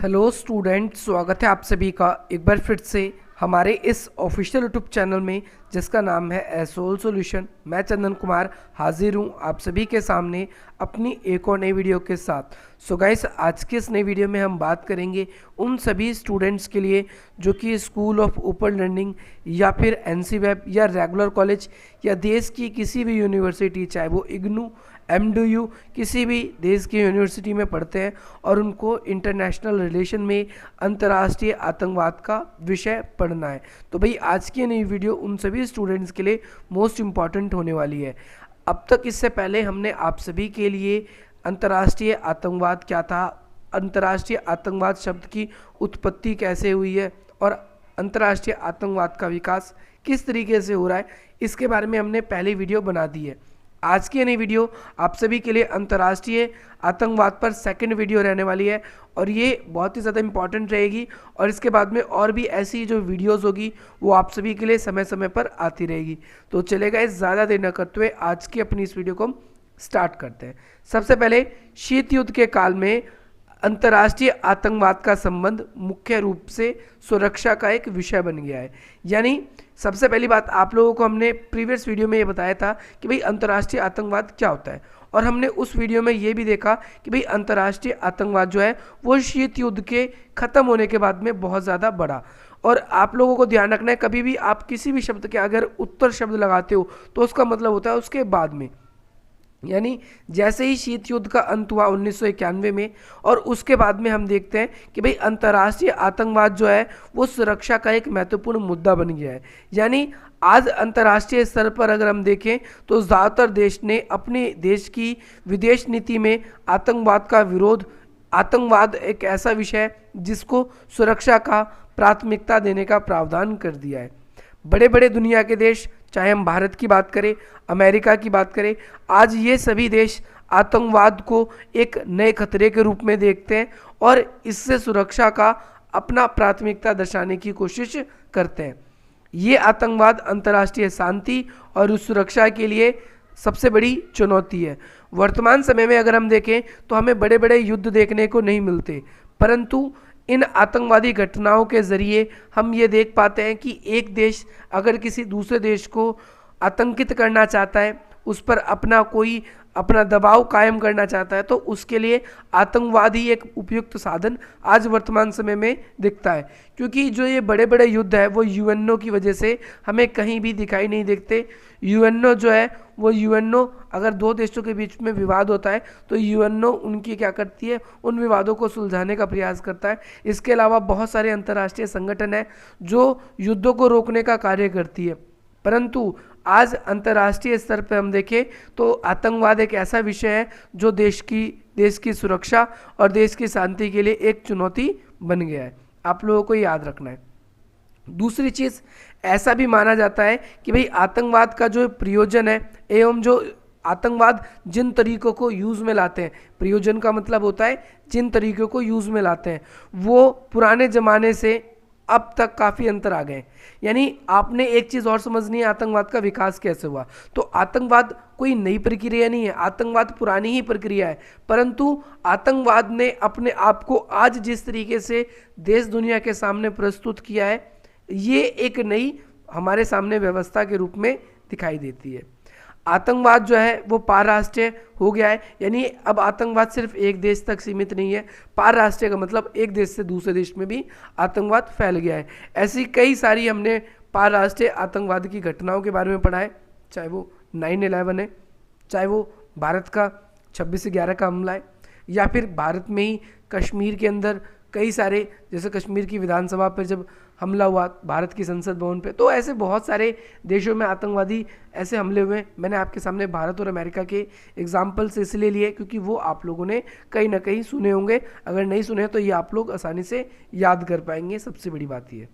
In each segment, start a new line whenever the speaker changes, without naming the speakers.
Hello student, स्वागत है आप सभी का एक बार फिर से हमारे इस ऑफिशियल यूट्यूब चैनल में जिसका नाम है एसोल सॉल्यूशन। मैं चंदन कुमार हाजिर हूँ आप सभी के सामने अपनी एक और नई वीडियो के साथ। सो गाइस, आज के इस नई वीडियो में हम बात करेंगे उन सभी स्टूडेंट्स के लिए जो कि स्कूल ऑफ ओपन लर्निंग या फिर एनसी वेब या रेगुलर कॉलेज या देश की किसी भी यूनिवर्सिटी, चाहे वो इग्नू एमडीयू किसी भी देश की यूनिवर्सिटी में पढ़ते हैं और उनको इंटरनेशनल रिलेशन में अंतर्राष्ट्रीय आतंकवाद का विषय पढ़ना है। तो भाई आज की नई वीडियो उन सभी स्टूडेंट्स के लिए मोस्ट इम्पॉर्टेंट होने वाली है। अब तक इससे पहले हमने आप सभी के लिए अंतर्राष्ट्रीय आतंकवाद क्या था, अंतर्राष्ट्रीय आतंकवाद शब्द की उत्पत्ति कैसे हुई है और अंतर्राष्ट्रीय आतंकवाद का विकास किस तरीके से हो रहा है, इसके बारे में हमने पहली वीडियो बना दी है। आज की नई वीडियो आप सभी के लिए अंतर्राष्ट्रीय आतंकवाद पर सेकंड वीडियो रहने वाली है और ये बहुत ही ज़्यादा इंपॉर्टेंट रहेगी। और इसके बाद में और भी ऐसी जो वीडियोस होगी वो आप सभी के लिए समय समय पर आती रहेगी। तो चलेगा, इस ज़्यादा देर न करते हुए आज की अपनी इस वीडियो को हम स्टार्ट करते हैं। सबसे पहले, शीत युद्ध के काल में अंतर्राष्ट्रीय आतंकवाद का संबंध मुख्य रूप से सुरक्षा का एक विषय बन गया है। यानी सबसे पहली बात, आप लोगों को हमने प्रीवियस वीडियो में ये बताया था कि भाई अंतर्राष्ट्रीय आतंकवाद क्या होता है, और हमने उस वीडियो में ये भी देखा कि भाई अंतर्राष्ट्रीय आतंकवाद जो है वो शीत युद्ध के ख़त्म होने के बाद में बहुत ज़्यादा बढ़ा। और आप लोगों को ध्यान रखना है, कभी भी आप किसी भी शब्द के अगर उत्तर शब्द लगाते हो तो उसका मतलब होता है उसके बाद में। यानी जैसे ही शीत युद्ध का अंत हुआ 1991 में, और उसके बाद में हम देखते हैं कि भाई अंतर्राष्ट्रीय आतंकवाद जो है वो सुरक्षा का एक महत्वपूर्ण मुद्दा बन गया है। यानी आज अंतर्राष्ट्रीय स्तर पर अगर हम देखें तो ज़्यादातर देश ने अपने देश की विदेश नीति में आतंकवाद का विरोध, आतंकवाद एक ऐसा विषय है जिसको सुरक्षा का प्राथमिकता देने का प्रावधान कर दिया है। बड़े बड़े दुनिया के देश, चाहे हम भारत की बात करें, अमेरिका की बात करें, आज ये सभी देश आतंकवाद को एक नए खतरे के रूप में देखते हैं और इससे सुरक्षा का अपना प्राथमिकता दर्शाने की कोशिश करते हैं। ये आतंकवाद अंतर्राष्ट्रीय शांति और सुरक्षा के लिए सबसे बड़ी चुनौती है। वर्तमान समय में अगर हम देखें तो हमें बड़े बड़े युद्ध देखने को नहीं मिलते, परंतु इन आतंकवादी घटनाओं के ज़रिए हम ये देख पाते हैं कि एक देश अगर किसी दूसरे देश को आतंकित करना चाहता है, उस पर अपना दबाव कायम करना चाहता है, तो उसके लिए आतंकवाद ही एक उपयुक्त साधन आज वर्तमान समय में दिखता है। क्योंकि जो ये बड़े बड़े युद्ध है वो यूएनओ की वजह से हमें कहीं भी दिखाई नहीं देते। यूएनओ जो है वो यूएनओ अगर दो देशों के बीच में विवाद होता है तो यूएनओ उनकी क्या करती है, उन विवादों को सुलझाने का प्रयास करता है। इसके अलावा बहुत सारे अंतर्राष्ट्रीय संगठन हैं जो युद्धों को रोकने का कार्य करती है। परंतु आज अंतर्राष्ट्रीय स्तर पर हम देखें तो आतंकवाद एक ऐसा विषय है जो देश की सुरक्षा और देश की शांति के लिए एक चुनौती बन गया है। आप लोगों को याद रखना है। दूसरी चीज़, ऐसा भी माना जाता है कि भाई आतंकवाद का जो प्रयोजन है एवं जो आतंकवाद जिन तरीकों को यूज़ में लाते हैं, प्रयोजन का मतलब होता है जिन तरीकों को यूज़ में लाते हैं, वो पुराने ज़माने से अब तक काफ़ी अंतर आ गए। यानी आपने एक चीज़ और समझनी है, आतंकवाद का विकास कैसे हुआ। तो आतंकवाद कोई नई प्रक्रिया नहीं है, आतंकवाद पुरानी ही प्रक्रिया है, परंतु आतंकवाद ने अपने आप को आज जिस तरीके से देश दुनिया के सामने प्रस्तुत किया है, ये एक नई हमारे सामने व्यवस्था के रूप में दिखाई देती है। आतंकवाद जो है वो पारराष्ट्रीय हो गया है। यानी अब आतंकवाद सिर्फ एक देश तक सीमित नहीं है, पारराष्ट्रीय का मतलब एक देश से दूसरे देश में भी आतंकवाद फैल गया है। ऐसी कई सारी हमने पारराष्ट्रीय आतंकवाद की घटनाओं के बारे में पढ़ा है, चाहे वो 9/11 है, चाहे वो भारत का 26/11 का हमला है, या फिर भारत में ही कश्मीर के अंदर कई सारे, जैसे कश्मीर की विधानसभा पर जब हमला हुआ भारत की संसद भवन पे, तो ऐसे बहुत सारे देशों में आतंकवादी ऐसे हमले हुए। मैंने आपके सामने भारत और अमेरिका के एग्जाम्पल्स इसलिए लिए क्योंकि वो आप लोगों ने कहीं ना कहीं सुने होंगे, अगर नहीं सुने तो ये आप लोग आसानी से याद कर पाएंगे। सबसे बड़ी बात ये।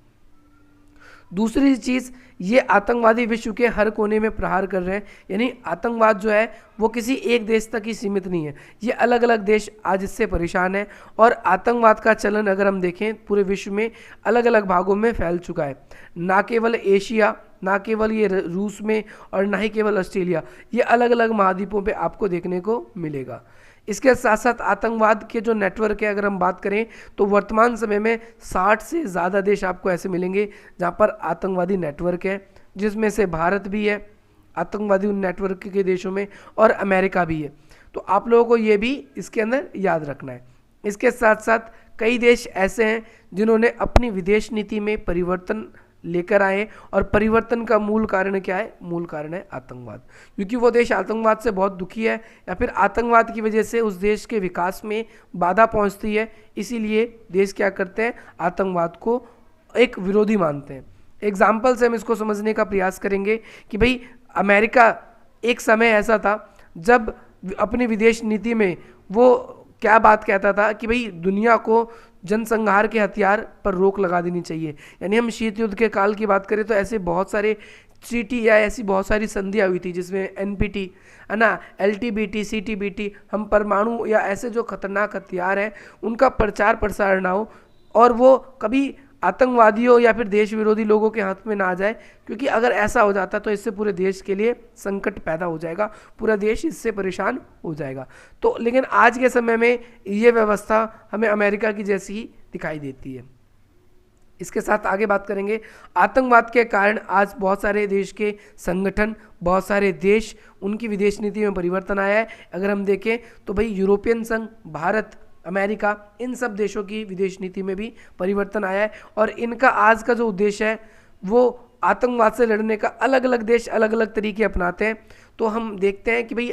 दूसरी चीज़, ये आतंकवादी विश्व के हर कोने में प्रहार कर रहे हैं। यानी आतंकवाद जो है वो किसी एक देश तक ही सीमित नहीं है, ये अलग अलग देश आज इससे परेशान है। और आतंकवाद का चलन अगर हम देखें पूरे विश्व में अलग अलग भागों में फैल चुका है। ना केवल एशिया, ना केवल ये रूस में, और ना ही केवल ऑस्ट्रेलिया, ये अलग अलग महाद्वीपों पे आपको देखने को मिलेगा। इसके साथ साथ आतंकवाद के जो नेटवर्क है, अगर हम बात करें तो वर्तमान समय में 60 से ज़्यादा देश आपको ऐसे मिलेंगे जहाँ पर आतंकवादी नेटवर्क है, जिसमें से भारत भी है आतंकवादी उन नेटवर्क के देशों में, और अमेरिका भी है। तो आप लोगों को ये भी इसके अंदर याद रखना है। इसके साथ साथ कई देश ऐसे हैं जिन्होंने अपनी विदेश नीति में परिवर्तन लेकर आए, और परिवर्तन का मूल कारण क्या है? मूल कारण है आतंकवाद, क्योंकि वो देश आतंकवाद से बहुत दुखी है या फिर आतंकवाद की वजह से उस देश के विकास में बाधा पहुंचती है। इसीलिए देश क्या करते हैं? आतंकवाद को एक विरोधी मानते हैं। एग्जाम्पल से हम इसको समझने का प्रयास करेंगे कि भाई अमेरिका एक समय ऐसा था जब अपनी विदेश नीति में वो क्या बात कहता था कि भाई दुनिया को जनसंहार के हथियार पर रोक लगा देनी चाहिए। यानी हम शीत युद्ध के काल की बात करें तो ऐसे बहुत सारे ट्रीटी या ऐसी बहुत सारी संधियाँ हुई थी, जिसमें एनपीटी है ना, एलटीबीटी, सीटीबीटी, हम परमाणु या ऐसे जो खतरनाक हथियार हैं उनका प्रचार प्रसार ना हो, और वो कभी आतंकवादियों या फिर देश विरोधी लोगों के हाथ में ना आ जाए, क्योंकि अगर ऐसा हो जाता तो इससे पूरे देश के लिए संकट पैदा हो जाएगा, पूरा देश इससे परेशान हो जाएगा। तो लेकिन आज के समय में ये व्यवस्था हमें अमेरिका की जैसी ही दिखाई देती है। इसके साथ आगे बात करेंगे, आतंकवाद के कारण आज बहुत सारे देश के संगठन, बहुत सारे देश, उनकी विदेश नीति में परिवर्तन आया है। अगर हम देखें तो भाई यूरोपियन संघ, भारत, अमेरिका, इन सब देशों की विदेश नीति में भी परिवर्तन आया है, और इनका आज का जो उद्देश्य है वो आतंकवाद से लड़ने का अलग अलग देश अलग अलग तरीके अपनाते हैं। तो हम देखते हैं कि भाई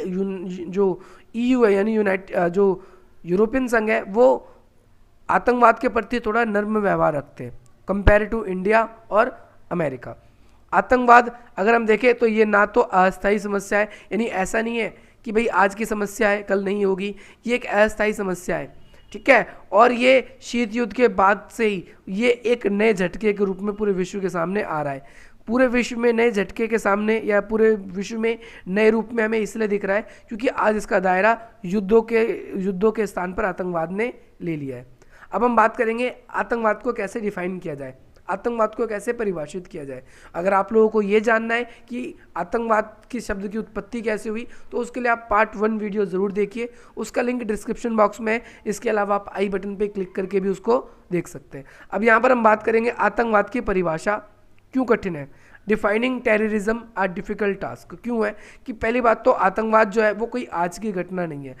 जो EU है, यानी जो यूरोपियन संघ है, वो आतंकवाद के प्रति थोड़ा नर्म व्यवहार रखते हैं कंपेयर टू इंडिया और अमेरिका। आतंकवाद अगर हम देखें तो ये ना तो अस्थायी समस्या है, यानी ऐसा नहीं है कि भाई आज की समस्या है कल नहीं होगी, ये एक अस्थायी समस्या है, ठीक है। और ये शीत युद्ध के बाद से ही ये एक नए झटके के रूप में पूरे विश्व के सामने आ रहा है। पूरे विश्व में नए झटके के सामने या पूरे विश्व में नए रूप में हमें इसलिए दिख रहा है क्योंकि आज इसका दायरा युद्धों के स्थान पर आतंकवाद ने ले लिया है। अब हम बात करेंगे आतंकवाद को कैसे डिफाइन किया जाए, आतंकवाद को कैसे परिभाषित किया जाए। अगर आप लोगों को ये जानना है कि आतंकवाद की शब्द की उत्पत्ति कैसे हुई, तो उसके लिए आप पार्ट 1 वीडियो ज़रूर देखिए, उसका लिंक डिस्क्रिप्शन बॉक्स में है। इसके अलावा आप आई बटन पे क्लिक करके भी उसको देख सकते हैं। अब यहाँ पर हम बात करेंगे आतंकवाद की परिभाषा क्यों कठिन है। Defining terrorism are difficult task क्यों है कि पहली बात तो आतंकवाद जो है वो कोई आज की घटना नहीं है।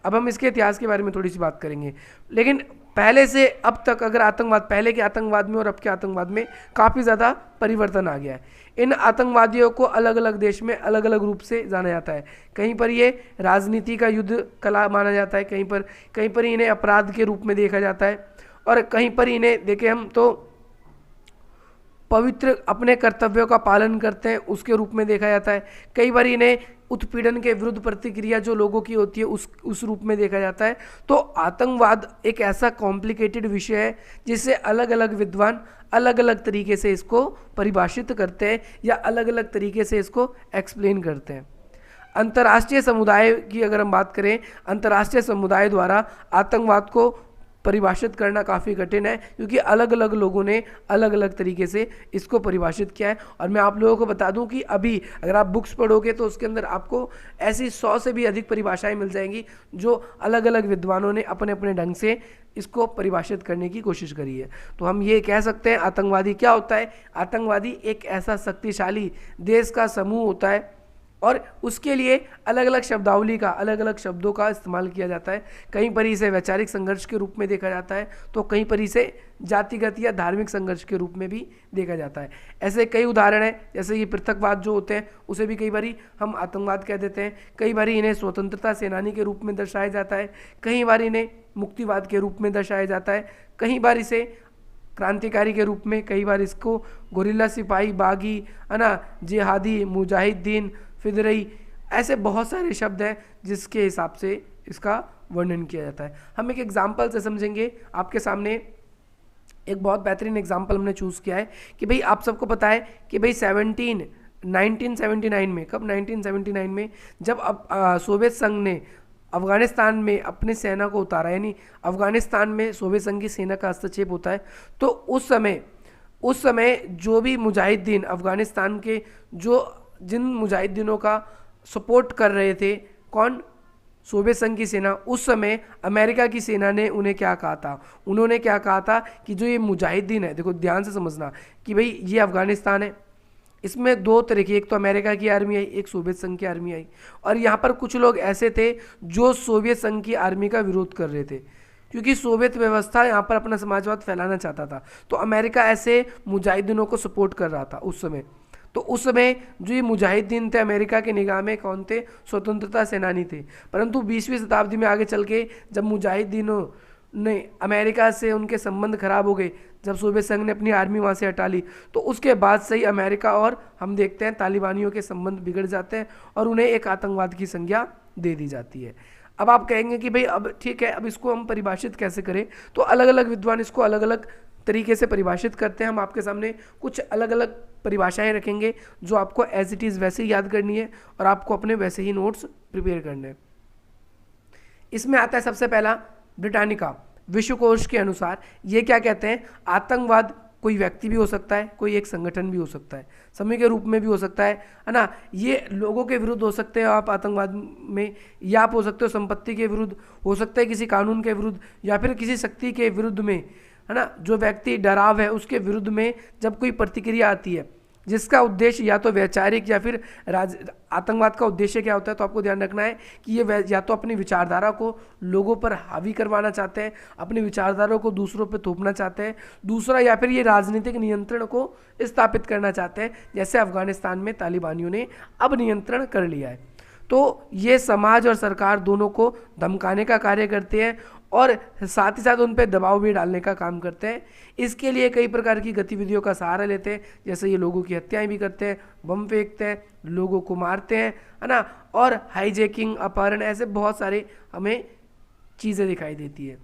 अब हम इसके इतिहास के बारे में थोड़ी सी बात करेंगे, लेकिन पहले से अब तक अगर आतंकवाद, पहले के आतंकवाद में और अब के आतंकवाद में काफ़ी ज़्यादा परिवर्तन आ गया है। इन आतंकवादियों को अलग अलग देश में अलग अलग रूप से जाना जाता है। कहीं पर ये राजनीति का युद्ध कला माना जाता है, कहीं पर इन्हें अपराध के रूप में देखा जाता है, और कहीं पर इन्हें देखें हम तो पवित्र अपने कर्तव्यों का पालन करते हैं उसके रूप में देखा जाता है। कई बार इन्हें उत्पीड़न के विरुद्ध प्रतिक्रिया जो लोगों की होती है उस रूप में देखा जाता है। तो आतंकवाद एक ऐसा कॉम्प्लिकेटेड विषय है जिसे अलग अलग विद्वान अलग अलग तरीके से इसको परिभाषित करते हैं या अलग अलग तरीके से इसको एक्सप्लेन करते हैं। अंतर्राष्ट्रीय समुदाय की अगर हम बात करें, अंतर्राष्ट्रीय समुदाय द्वारा आतंकवाद को परिभाषित करना काफ़ी कठिन है, क्योंकि अलग अलग लोगों ने अलग अलग तरीके से इसको परिभाषित किया है। और मैं आप लोगों को बता दूं कि अभी अगर आप बुक्स पढ़ोगे तो उसके अंदर आपको ऐसी 100 से भी अधिक परिभाषाएं मिल जाएंगी जो अलग अलग विद्वानों ने अपने अपने ढंग से इसको परिभाषित करने की कोशिश करी है। तो हम ये कह सकते हैं आतंकवादी क्या होता है। आतंकवादी एक ऐसा शक्तिशाली देश का समूह होता है और उसके लिए अलग अलग शब्दावली का, अलग अलग शब्दों का इस्तेमाल किया जाता है। कहीं पर इसे वैचारिक संघर्ष के रूप में देखा जाता है, तो कहीं पर इसे जातिगत या धार्मिक संघर्ष के रूप में भी देखा जाता है। ऐसे कई उदाहरण हैं, जैसे ये पृथकवाद जो होते हैं उसे भी कई बारी हम आतंकवाद कह देते हैं। कई बारी इन्हें स्वतंत्रता सेनानी के रूप में दर्शाया जाता है, कई बार इन्हें मुक्तिवाद के रूप में दर्शाया जाता है, कई बार इसे क्रांतिकारी के रूप में, कई बार इसको गोरिल्ला सिपाही, बागी, है ना, जिहादी, मुजाहिदीन, फिदरई, ऐसे बहुत सारे शब्द हैं जिसके हिसाब से इसका वर्णन किया जाता है। हम एक एग्जाम्पल से समझेंगे। आपके सामने एक बहुत बेहतरीन एग्जाम्पल हमने चूज़ किया है कि भाई आप सबको पता है कि भाई 1979 में, कब 1979 में जब अब सोवियत संघ ने अफगानिस्तान में अपनी सेना को उतारा, यानी अफगानिस्तान में सोवियत संघ की सेना का हस्तक्षेप होता है, तो उस समय जो भी मुजाहिदीन अफगानिस्तान के जिन मुजाहिदीनों का सपोर्ट कर रहे थे, कौन? सोवियत संघ की सेना, उस समय अमेरिका की सेना ने उन्हें क्या कहा था, उन्होंने क्या कहा था कि जो ये मुजाहिदीन है, देखो ध्यान से समझना कि भाई ये अफगानिस्तान है, इसमें दो तरह की, एक तो अमेरिका की आर्मी आई, एक सोवियत संघ की आर्मी आई, और यहाँ पर कुछ लोग ऐसे थे जो सोवियत संघ की आर्मी का विरोध कर रहे थे, क्योंकि सोवियत व्यवस्था यहाँ पर अपना समाजवाद फैलाना चाहता था। तो अमेरिका ऐसे मुजाहिदीनों को सपोर्ट कर रहा था उस समय। तो उस समय जो ये मुजाहिदीन थे अमेरिका के निगाह में कौन थे, स्वतंत्रता सेनानी थे। परंतु 20वीं शताब्दी में आगे चल के जब मुजाहिदीनों ने अमेरिका से उनके संबंध खराब हो गए, जब सोवियत संघ ने अपनी आर्मी वहाँ से हटा ली, तो उसके बाद से ही अमेरिका और हम देखते हैं तालिबानियों के संबंध बिगड़ जाते हैं और उन्हें एक आतंकवाद की संज्ञा दे दी जाती है। अब आप कहेंगे कि भाई अब ठीक है, अब इसको हम परिभाषित कैसे करें, तो अलग अलग विद्वान इसको अलग अलग तरीके से परिभाषित करते हैं। हम आपके सामने कुछ अलग अलग परिभाषाएं रखेंगे जो आपको एज इट इज़ वैसे ही याद करनी है और आपको अपने वैसे ही नोट्स प्रिपेयर करने हैं। इसमें आता है सबसे पहला ब्रिटानिका विश्वकोश के अनुसार ये क्या कहते हैं, आतंकवाद कोई व्यक्ति भी हो सकता है, कोई एक संगठन भी हो सकता है, समूह के रूप में भी हो सकता है ना। ये लोगों के विरुद्ध हो सकते हो आप आतंकवाद में, या आप हो सकते हो संपत्ति के विरुद्ध, हो सकता है किसी कानून के विरुद्ध, या फिर किसी शक्ति के विरुद्ध में, है ना। जो व्यक्ति डराव है उसके विरुद्ध में जब कोई प्रतिक्रिया आती है जिसका उद्देश्य या तो वैचारिक या फिर आतंकवाद का उद्देश्य क्या होता है, तो आपको ध्यान रखना है कि ये या तो अपनी विचारधारा को लोगों पर हावी करवाना चाहते हैं, अपनी विचारधारा को दूसरों पर थोपना चाहते हैं, दूसरा या फिर ये राजनीतिक नियंत्रण को स्थापित करना चाहते हैं, जैसे अफगानिस्तान में तालिबानियों ने अब नियंत्रण कर लिया है। तो ये समाज और सरकार दोनों को धमकाने का कार्य करते हैं और साथ ही साथ उन पर दबाव भी डालने का काम करते हैं। इसके लिए कई प्रकार की गतिविधियों का सहारा लेते हैं, जैसे ये लोगों की हत्याएं भी करते हैं, बम फेंकते हैं, लोगों को मारते हैं, है ना, और हाईजैकिंग, अपहरण, ऐसे बहुत सारे हमें चीज़ें दिखाई देती है।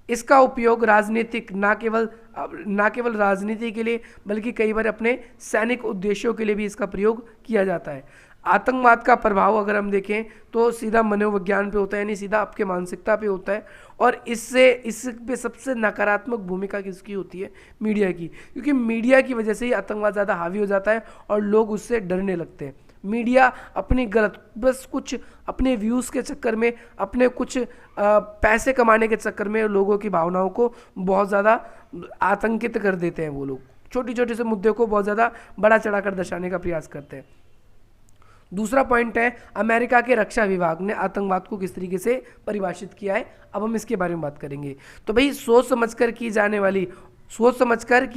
इसका उपयोग राजनीतिक ना केवल राजनीति के लिए बल्कि कई बार अपने सैनिक उद्देश्यों के लिए भी इसका प्रयोग किया जाता है। आतंकवाद का प्रभाव अगर हम देखें तो सीधा मनोविज्ञान पे होता है, यानी सीधा आपके मानसिकता पे होता है, और इस पे सबसे नकारात्मक भूमिका किसकी होती है, मीडिया की, क्योंकि मीडिया की वजह से ही आतंकवाद ज़्यादा हावी हो जाता है और लोग उससे डरने लगते हैं। मीडिया अपनी बस कुछ अपने व्यूज़ के चक्कर में, अपने कुछ पैसे कमाने के चक्कर में लोगों की भावनाओं को बहुत ज़्यादा आतंकित कर देते हैं। वो लोग छोटी छोटी से मुद्दे को बहुत ज़्यादा बड़ा चढ़ाकर दर्शाने का प्रयास करते हैं। दूसरा पॉइंट है, अमेरिका के रक्षा विभाग ने आतंकवाद को किस तरीके से परिभाषित किया है, अब हम इसके बारे में बात करेंगे। तो भाई सोच समझकर की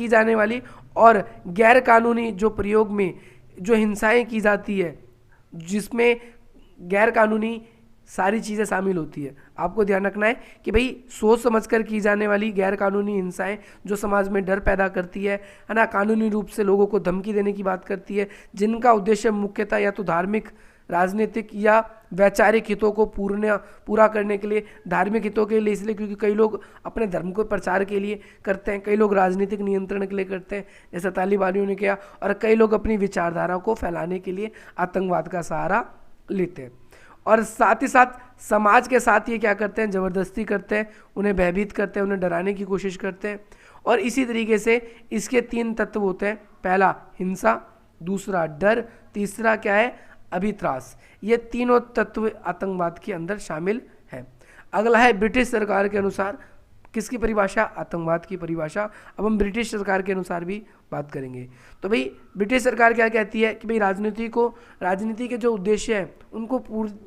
जाने वाली और गैर कानूनी जो प्रयोग में जो हिंसाएं की जाती है, जिसमें गैर कानूनी सारी चीज़ें शामिल होती है। आपको ध्यान रखना है कि भाई सोच समझकर की जाने वाली गैर कानूनी हिंसाएं जो समाज में डर पैदा करती है ना, कानूनी रूप से लोगों को धमकी देने की बात करती है, जिनका उद्देश्य मुख्यतः या तो धार्मिक, राजनीतिक या वैचारिक हितों को पूरा करने के लिए, धार्मिक हितों के लिए इसलिए क्योंकि कई लोग अपने धर्म को प्रचार के लिए करते हैं, कई लोग राजनीतिक नियंत्रण के लिए करते हैं जैसा तालिबानियों ने किया, और कई लोग अपनी विचारधारा को फैलाने के लिए आतंकवाद का सहारा लेते हैं। और साथ ही साथ समाज के साथ ये क्या करते हैं, ज़बरदस्ती करते हैं, उन्हें भयभीत करते हैं, उन्हें डराने की कोशिश करते हैं। और इसी तरीके से इसके 3 तत्व होते हैं, पहला हिंसा, दूसरा डर, तीसरा क्या है, अभित्रास। ये तीनों तत्व आतंकवाद के अंदर शामिल हैं। अगला है ब्रिटिश सरकार के अनुसार, किसकी परिभाषा, आतंकवाद की परिभाषा। अब हम ब्रिटिश सरकार के अनुसार भी बात करेंगे। तो भाई ब्रिटिश सरकार क्या कहती है कि भाई राजनीति के जो उद्देश्य हैं उनको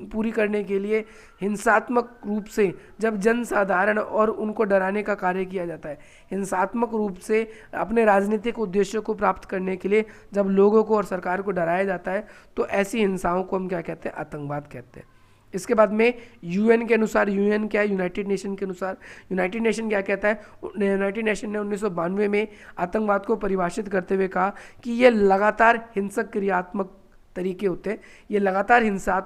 पूरी करने के लिए हिंसात्मक रूप से जब जनसाधारण और उनको डराने का कार्य किया जाता है, हिंसात्मक रूप से अपने राजनीतिक उद्देश्यों को प्राप्त करने के लिए जब लोगों को और सरकार को डराया जाता है, तो ऐसी हिंसाओं को हम क्या कहते हैं, आतंकवाद कहते हैं। इसके बाद में यूएन के अनुसार, यूएन क्या है, यूनाइटेड नेशन के अनुसार, यूनाइटेड नेशन क्या कहता है, यूनाइटेड नेशन ने 1992 में आतंकवाद को परिभाषित करते हुए कहा कि ये लगातार हिंसक क्रियात्मक तरीके होते हैं, ये लगातार हिंसा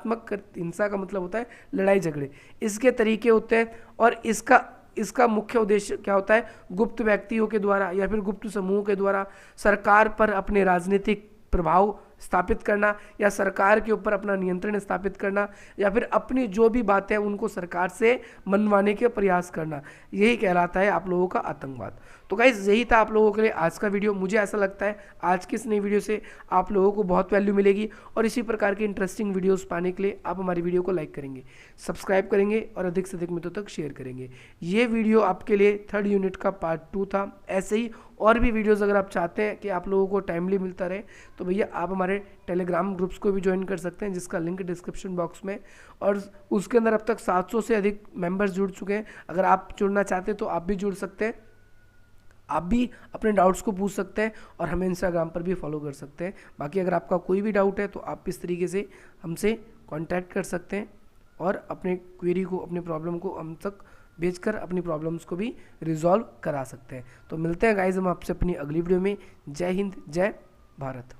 का मतलब होता है लड़ाई झगड़े, इसके तरीके होते हैं, और इसका मुख्य उद्देश्य क्या होता है, गुप्त व्यक्तियों के द्वारा या फिर गुप्त समूहों के द्वारा सरकार पर अपने राजनीतिक प्रभाव स्थापित करना या सरकार के ऊपर अपना नियंत्रण स्थापित करना या फिर अपनी जो भी बातें हैं उनको सरकार से मनवाने के प्रयास करना, यही कहलाता है आप लोगों का आतंकवाद। तो गाइस यही था आप लोगों के लिए आज का वीडियो। मुझे ऐसा लगता है आज की इस नई वीडियो से आप लोगों को बहुत वैल्यू मिलेगी और इसी प्रकार की इंटरेस्टिंग वीडियोस पाने के लिए आप हमारी वीडियो को लाइक करेंगे, सब्सक्राइब करेंगे और अधिक से अधिक मित्रों तक शेयर करेंगे। ये वीडियो आपके लिए 3rd यूनिट का पार्ट 2 था। ऐसे ही और भी वीडियोस अगर आप चाहते हैं कि आप लोगों को टाइमली मिलता रहे तो भैया आप हमारे टेलीग्राम ग्रुप्स को भी ज्वाइन कर सकते हैं, जिसका लिंक डिस्क्रिप्शन बॉक्स में, और उसके अंदर अब तक 700 से अधिक मेंबर्स जुड़ चुके हैं। अगर आप जुड़ना चाहते हैं तो आप भी जुड़ सकते हैं, आप भी अपने डाउट्स को पूछ सकते हैं और हमें इंस्टाग्राम पर भी फॉलो कर सकते हैं। बाकी अगर आपका कोई भी डाउट है तो आप इस तरीके से हमसे कांटेक्ट कर सकते हैं और अपने क्वेरी को, अपनी प्रॉब्लम को हम तक भेजकर अपनी प्रॉब्लम्स को भी रिजॉल्व करा सकते हैं। तो मिलते हैं गाइज हम आपसे अपनी अगली वीडियो में। जय हिंद, जय भारत।